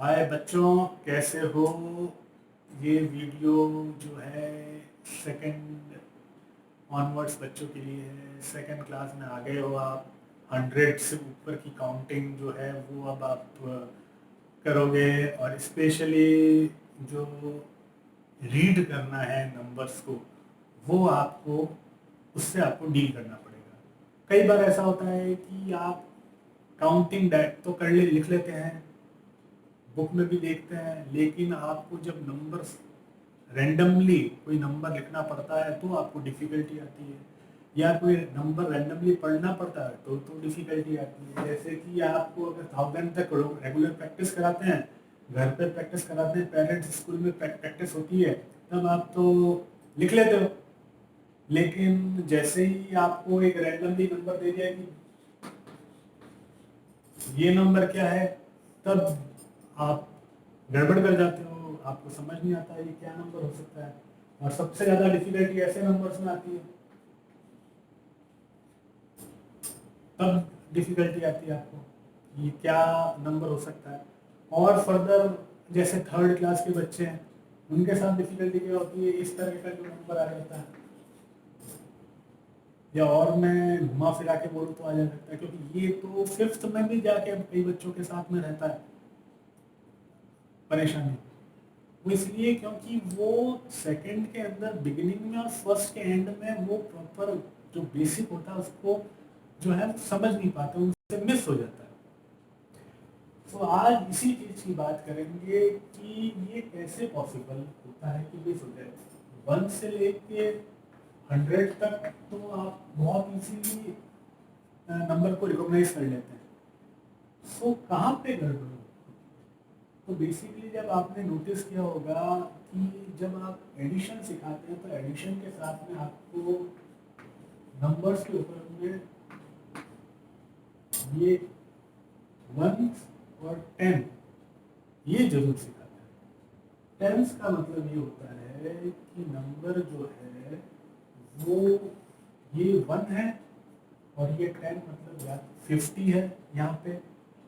हाय बच्चों, कैसे हो। ये वीडियो जो है सेकंड ऑनवर्ड्स बच्चों के लिए है। सेकंड क्लास में आ गए हो आप। 100 से ऊपर की काउंटिंग जो है वो अब आप करोगे। और स्पेशली जो रीड करना है नंबर्स को, वो आपको उससे आपको डील करना पड़ेगा। कई बार ऐसा होता है कि आप काउंटिंग डैट तो लिख लेते हैं, बुक में भी देखते हैं, लेकिन आपको जब नंबर्स रैंडमली कोई नंबर लिखना पड़ता है तो आपको डिफ़िकल्टी आती है, या कोई नंबर रैंडमली पढ़ना पड़ता है तो डिफ़िकल्टी आती है। जैसे कि आपको अगर 1000 तक रेगुलर प्रैक्टिस कराते हैं, घर पे प्रैक्टिस कराते हैं, पेरेंट्स स्कूल में प्रैक्टिस होती है, तब आप तो लिख लेते हो। लेकिन जैसे ही आपको एक रैंडमली नंबर दे दिया कि ये नंबर क्या है, तब आप गड़बड़ कर जाते हो, आपको समझ नहीं आता ये क्या नंबर हो सकता है। और सबसे ज़्यादा डिफिकल्टी ऐसे नंबर्स में आती है, तब डिफिकल्टी आती है आपको ये क्या नंबर हो सकता है। और फर्दर जैसे थर्ड क्लास के बच्चे हैं, उनके साथ डिफिकल्टी क्या होती है, इस तरह का जो नंबर आ जाता है, या और मैं घुमा फिरा के बोलूँ तो आ जा सकता है, क्योंकि ये तो फिफ्थ में भी जाके अब कई बच्चों के साथ में रहता है परेशानी। वो इसलिए क्योंकि वो सेकंड के अंदर बिगिनिंग में और फर्स्ट के एंड में वो प्रॉपर जो बेसिक होता है उसको जो है समझ नहीं पाते, उनसे मिस हो जाता है। तो आज इसी चीज़ की बात करेंगे कि ये कैसे पॉसिबल होता है कि मिस हो जाए। 1 से लेके 100 तक तो आप बहुत इजीली नंबर को रिकॉग्नाइज कर लेते हैं। सो कहाँ पे गड़बड़ होती है? तो बेसिकली जब आपने नोटिस किया होगा कि जब आप एडिशन सिखाते हैं तो एडिशन के साथ में आपको नंबर्स के ऊपर में ये 1 और 10 ये जरूर सिखाते हैं। टेंस का मतलब ये होता है कि नंबर जो है वो ये 1 है और ये 10, मतलब या 50 है यहाँ पे।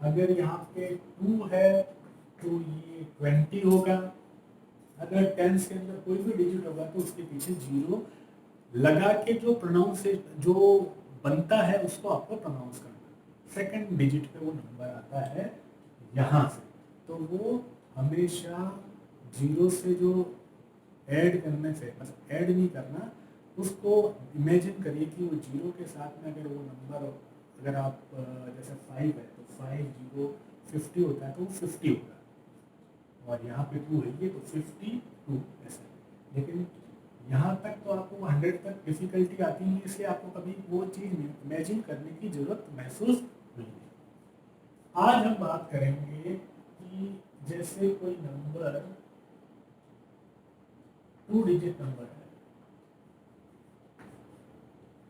अगर यहाँ पे 2 है तो ये 20 होगा। अगर टेंस के अंदर कोई भी डिजिट होगा तो उसके पीछे जीरो लगा के जो प्रोनाउंसिएशन जो बनता है उसको आपको प्रोनाउंस करना है। सेकंड डिजिट पे वो नंबर आता है यहाँ से, तो वो हमेशा जीरो से जो ऐड करने से, मतलब ऐड नहीं करना, उसको इमेजिन करिए कि वो जीरो के साथ में अगर वो नंबर, अगर आप जैसे 5 है तो 5 0 50 होता है तो वो 50 होगा, और यहाँ पे 2 है ये तो 52 ऐसा। लेकिन यहाँ तक तो आपको 100 तक डिफिकल्टी आती है, इसलिए आपको कभी वो चीज़ इमेजिन करने की जरूरत महसूस नहीं है। आज हम बात करेंगे कि जैसे कोई नंबर 2 डिजिट नंबर है,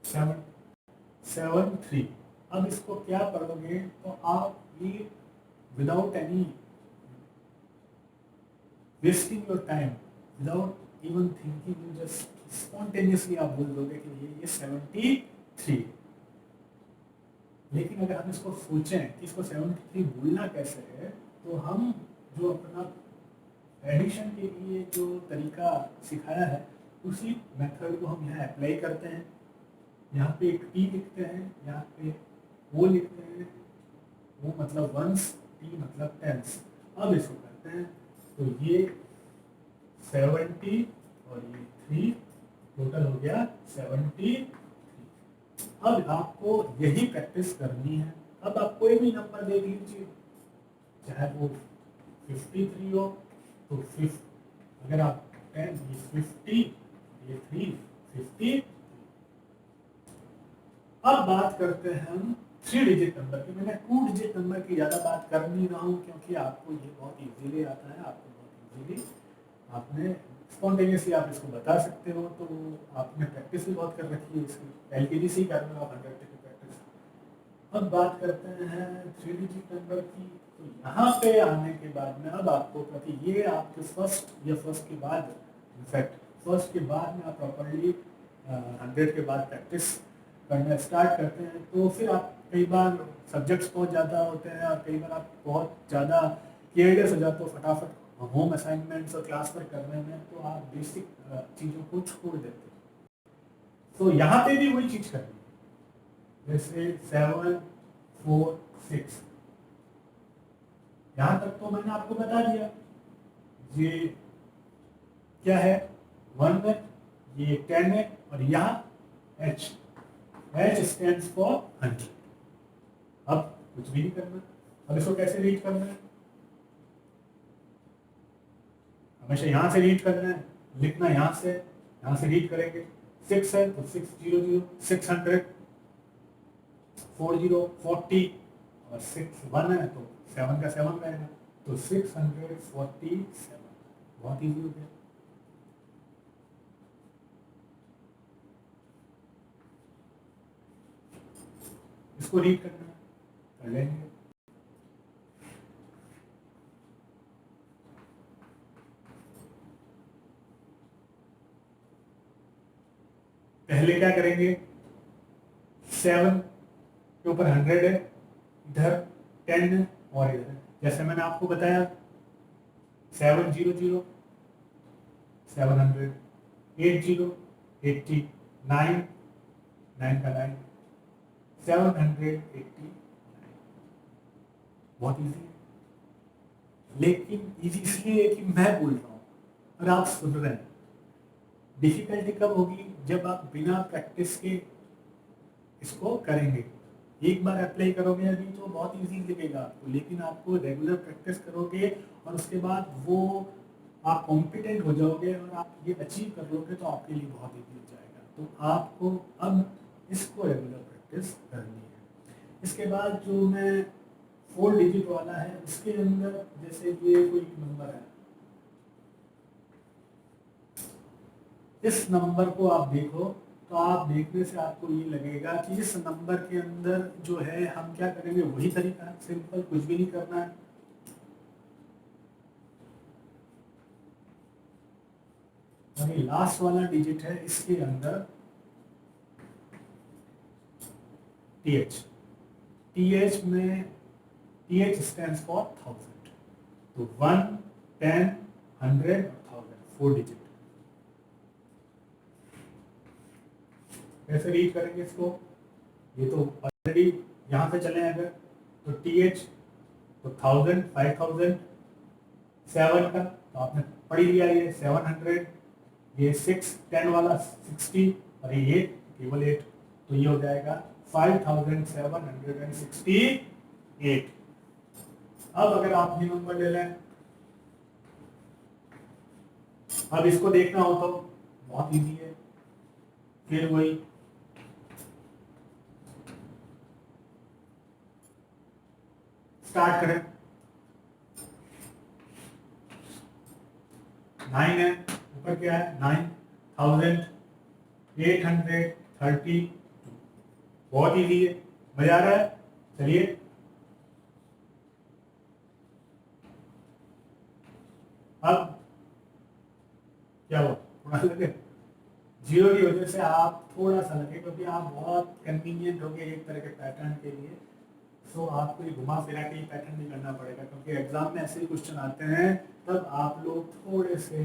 773। अब इसको क्या करोगे तो आप ये without any wasting your time, without even thinking, you just spontaneously आप बोल दोगे कि ये 73। लेकिन अगर हम इसको सोचें कि इसको 73 बोलना कैसे है, तो हम जो अपना एडिशन के लिए जो तरीका सिखाया है उसी मेथड को हम यहाँ अप्लाई करते हैं। यहाँ पे एक टी लिखते हैं, यहाँ पे वो लिखते हैं, वो मतलब वंस, टी मतलब टेंस। अब इसको करते हैं तो ये 70 और ये 3, टोटल हो गया 73। अब आपको यही प्रैक्टिस करनी है। अब आप कोई भी नंबर देख लीजिए, चाहे वो 53 हो तो 50, अगर आप 10, ये 50, ये 3, 50। अब बात करते हैं हम 3 डिजिट नंबर की। मैंने 2 डिजिट नंबर की ज़्यादा बात कर नहीं रहा हूँ क्योंकि आपको ये बहुत इजीली आता है, आपको बहुत इजीली आपने स्पॉन्टेनियसली आप इसको बता सकते हो, तो आपने प्रैक्टिस भी बहुत कर रखी है इसकी, एलकेजी से ही कर रहे हो आप 100 तक की प्रैक्टिस। अब बात करते हैं 3 डिजिट नंबर की। तो यहाँ पे आने के बाद में अब आपको, क्योंकि ये आपके फर्स्ट के बाद, इनफैक्ट फर्स्ट के बाद में आप प्रॉपरली 100 के बाद प्रैक्टिस करना स्टार्ट करते हैं, तो फिर आप कई बार सब्जेक्ट्स बहुत ज़्यादा होते हैं और कई बार आप बहुत ज़्यादा केयरलेस हो जाते हो फटाफट होम असाइनमेंट्स और क्लास वर्क करने में, तो आप बेसिक चीज़ों को छोड़ देते हो। तो यहाँ पे भी वही चीज़ करनी है, जैसे 7 4 6, यहाँ तक तो मैंने आपको बता दिया। ये क्या है, 1 है, ये 10 है, और यहाँ H स्टैंड्स फॉर 100। अब कुछ भी नहीं करना। अब इसको कैसे रीड करना है, हमेशा यहाँ से रीड करना है, लिखना यहाँ से रीड करेंगे। 6 है तो 600, 600, 40 40, और 6 1 है तो 7 का 7 रहेगा, तो 647। बहुत इजी हो गया। इसको रीड करना है, कर लेंगे। पहले क्या करेंगे, 7 के ऊपर 100 है, इधर 10 है, और इधर जैसे मैंने आपको बताया 700 700, 80 80, 9 9 का 9, 789। बहुत इजी है, लेकिन इजी इसलिए है कि मैं बोल रहा हूँ और आप सुन रहे हैं। डिफिकल्टी कब होगी, जब आप बिना प्रैक्टिस के इसको करेंगे। एक बार अप्लाई करोगे अभी तो बहुत इजी लगेगा आपको, लेकिन आपको रेगुलर प्रैक्टिस करोगे और उसके बाद वो आप कॉम्पिटेंट हो जाओगे और आप ये अचीव कर लोगे तो आपके लिए बहुत इजी हो जाएगा। तो आपको अब इसको रेगुलर प्रैक्टिस करनी है। इसके बाद जो मैं 4 डिजिट वाला है, उसके अंदर जैसे ये कोई नंबर है, इस नंबर को आप देखो तो आप देखने से आपको ये लगेगा कि इस नंबर के अंदर जो है हम क्या करेंगे, वही तरीका है, सिंपल, कुछ भी नहीं करना है। और ये लास्ट वाला डिजिट है, इसके अंदर TH, TH में TH स्टैंड्स फॉर 1000, तो 1 10 100 1000, 4 डिजिट। कैसे रीड करेंगे इसको, ये तो ऑलरेडी यहाँ से चले अगर तो TH तो 1000 5000, 7 का तो आपने पढ़ लिया, ये 700, ये 6 10 वाला 60, और ये 8 केवल 8, तो ये हो जाएगा 5768। अब अगर आप ये नंबर ले लें, अब इसको देखना हो तो बहुत इजी है, फिर वही स्टार्ट करें। 9 है, ऊपर क्या है, 9832। बहुत इजी है, मजा आ रहा है। चलिए अब क्या हुआ, थोड़ा लगे जीरो की वजह से आप थोड़ा सा लगे, क्योंकि आप बहुत कन्वीनियंट हो गए एक तरह के पैटर्न के लिए, तो आपको ये घुमा फिरा के पैटर्न नहीं करना पड़ेगा, क्योंकि एग्जाम में ऐसे ही क्वेश्चन आते हैं, तब आप लोग थोड़े से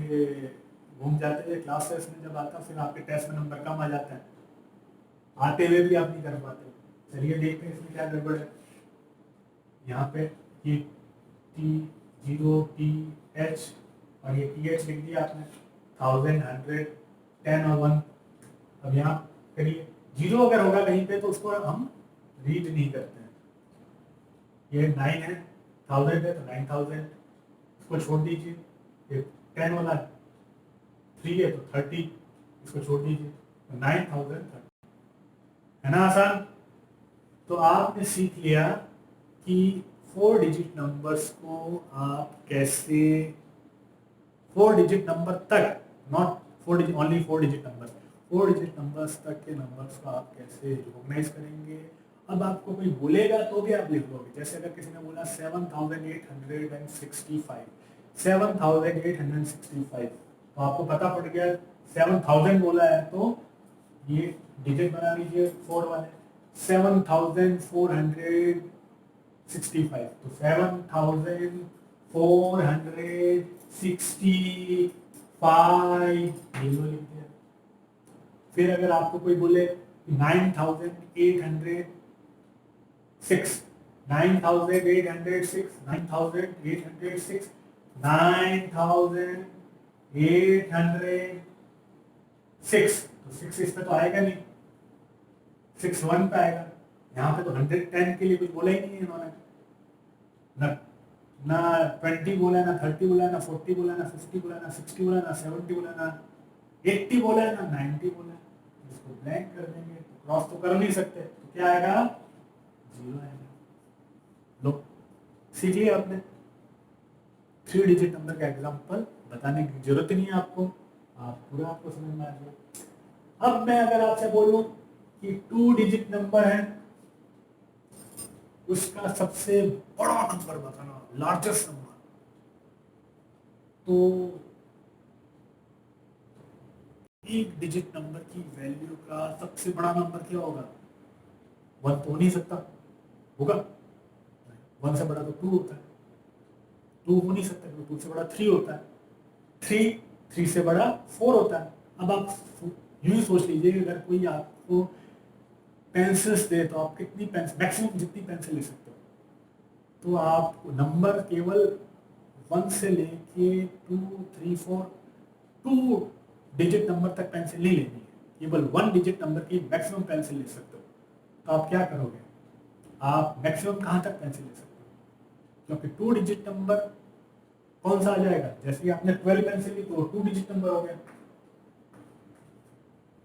घूम जाते हैं। क्लास टेस्ट में जब आता है फिर आपके टेस्ट में नंबर कम आ जाते हैं, आते हुए भी आप नहीं कर पाते। चलिए देखते हैं इसमें क्या गड़बड़ है। यहाँ पे ये T0 TH और ये TH लिख दिया आपने, 1000 100 10 और 1। अब यहाँ करिए, जीरो अगर होगा कहीं पे तो उसको हम रीड नहीं करते हैं। ये 9 है, 1000 है तो 9000, इसको छोड़ दीजिए। ये 10 वाला 3 है तो 30, इसको छोड़ दीजिए, तो 9030 है ना, आसान। तो आपने सीख लिया कि 4 डिजिट नंबर्स को आप कैसे, 4 डिजिट नंबर तक, not 4 digit only 4 digit number, 4 digit numbers तक के नंबर्स को आप कैसे रिकॉग्नाइज करेंगे। अब आपको कोई बोलेगा तो भी आप लिख लोगे, जैसे अगर किसी ने बोला 7865, 7865, तो आपको पता पड़ गया 7000 बोला है तो ये डिजिट बना लीजिए 4 वाले, 7465, तो 7465 465 ये लो लिख दिया। फिर अगर आपको कोई बोले 9806 9806 9806 9806 तो 6 इस पे तो आएगा नहीं, 61 पे आएगा। यहाँ पे तो 110 के लिए कुछ बोला ही नहीं है इन्होंने, ना ना 20 बोला, ना 30 बोला, ना 40 बोला, ना 50 बोला, ना 60 बोला, ना 70 बोला, ना 80 बोला, ना 90 बोला। इसको ब्लैंक कर देंगे तो क्रॉस तो कर नहीं सकते, तो क्या आएगा, 0 आएगा। लो सीख लिया आपने, 3 डिजिट नंबर का एग्जांपल बताने की जरूरत ही नहीं है आपको, आप पूरा आपको समझ में आ जाएगा। अब मैं अगर आपसे बोलूं कि 2 डिजिट नंबर है, उसका सबसे बड़ा नंबर बताना, लार्जेस्ट नंबर, तो 1 डिजिट नंबर की वैल्यू का सबसे बड़ा नंबर क्या होगा, 1 तो हो नहीं सकता, होगा 1 से बड़ा तो 2 होता है, 2 हो नहीं सकता क्योंकि 2 से बड़ा 3 होता है, 3 से बड़ा 4 होता है। अब आप यूं ही सोच लीजिए, अगर कोई आपको पेंसिल्स दे तो आप कितनी पेंसिल, मैक्सिमम जितनी पेंसिल ले सकते हो, तो आप नंबर केवल 1 से लेके 2, 3, 4 2 डिजिट नंबर तक पेंसिल नहीं लेनी है, केवल 1 डिजिट नंबर की मैक्सिमम पेंसिल ले सकते हो। तो आप क्या करोगे, आप मैक्सिमम कहाँ तक पेंसिल ले सकते हो, क्योंकि 2 डिजिट नंबर कौन सा आ जाएगा, जैसे कि आपने 12 पेंसिल ली तो 2 डिजिट नंबर हो गया।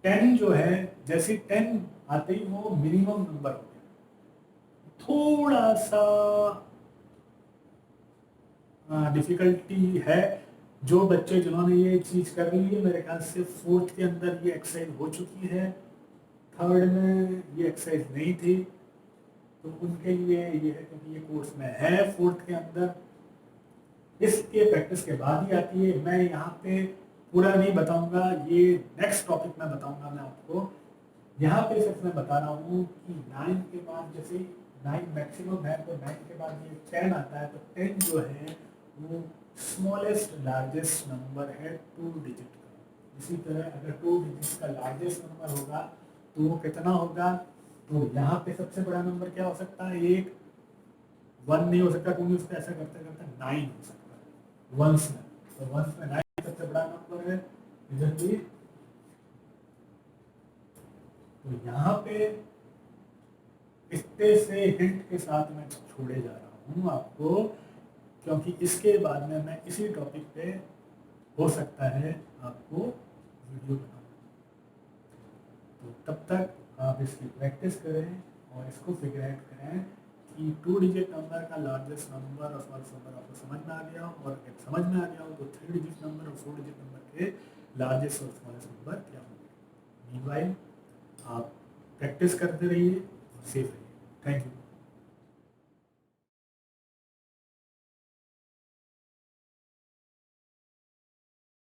10 जो है, जैसे 10 आते ही वो मिनिमम नंबर हो गया। थोड़ा सा डिफिकल्टी है, जो बच्चे जिन्होंने ये चीज कर ली है, मेरे ख्याल से 4th के अंदर ये एक्सरसाइज हो चुकी है, 3rd में ये एक्सरसाइज नहीं थी, तो उनके लिए ये है क्योंकि ये कोर्स में है 4th के अंदर, इसके प्रैक्टिस के बाद ही आती है। मैं यहाँ पे पूरा नहीं बताऊंगा, ये नेक्स्ट टॉपिक में बताऊंगा मैं आपको। यहाँ पे सिर्फ मैं बता रहा हूँ कि 9 के बाद, जैसे 9 मैक्सिमम है तो 9 के बाद ये 10 आता है, तो 10 जो है वो स्मॉलेस्ट लार्जेस्ट नंबर है 2 डिजिट का। इसी तरह अगर 2 डिजिट का लार्जेस्ट नंबर होगा तो वो कितना होगा, तो यहाँ पे सबसे बड़ा नंबर क्या हो सकता है, 1 नहीं हो सकता क्योंकि उसको ऐसा करते करते 9 हो सकता है वंस में, तो वंस में 9 सबसे बड़ा नंबर है इधर भी। तो यहाँ पे इतने से हिंट के साथ मैं छोड़े जा रहा हूँ आपको, क्योंकि इसके बाद में मैं इसी टॉपिक पे हो सकता है आपको वीडियो बनाऊँ। तो तब तक आप इसकी प्रैक्टिस करें और इसको फिगर आउट करें कि 2 डिजिट नंबर का लार्जेस्ट नंबर और स्मॉलेस्ट नंबर आपको समझ में आ गया हो, और अगर समझ में आ गया हो तो 3 डिजिट नंबर और 4 डिजिट नंबर के लार्जेस्ट और स्मॉलेस्ट नंबर क्या होंगे। मीनवाइल आप प्रैक्टिस करते रहिए और सेफ रहिए। Thank you.